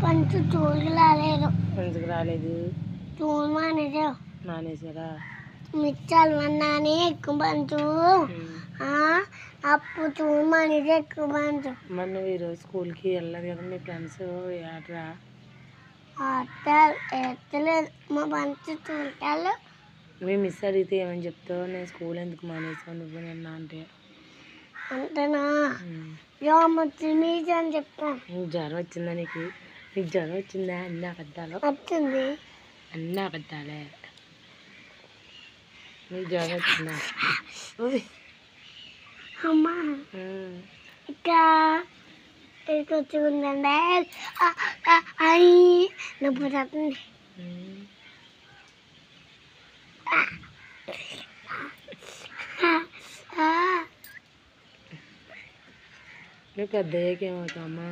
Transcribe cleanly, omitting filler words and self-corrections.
పంచు చూడు రాలేదు. ఎందుకు రాలేదు? చూడు మానేసావు. మానేసారా? మిచ్చాలు అన్నాని ఎక్కువ పంచు. అప్పుడు చూడు మానేసి ఎక్కువ పంచు. మరి నువ్వు ఈరోజు స్కూల్కి వెళ్ళలేదు కదా, మీ ఫ్రెండ్స్ ఏట్రా? ఎత్తలేదు మా పంచు చూడాలి. మీ మిస్ అడిగితే ఏమని చెప్తావు? నేను స్కూల్ ఎందుకు మానేసావు నువ్వు నిన్న అంటే? అంతేనా? జ్వరం వచ్చింది అని చెప్తాను. జ్వరం వచ్చిందా నీకు? నీకు జ్వరం వచ్చిందా? అన్నీ అబద్ధాలు. వచ్చింది. అన్నీ అబద్ధాలే. నీకు జ్వరం వచ్చిందా? అమ్మా ఇక్కడ వచ్చి ఉందండి. అయ్యి నొప్పి వస్తుంది. నువ్వు పెద్ద అయ్యాక ఏమవుతావమ్మా?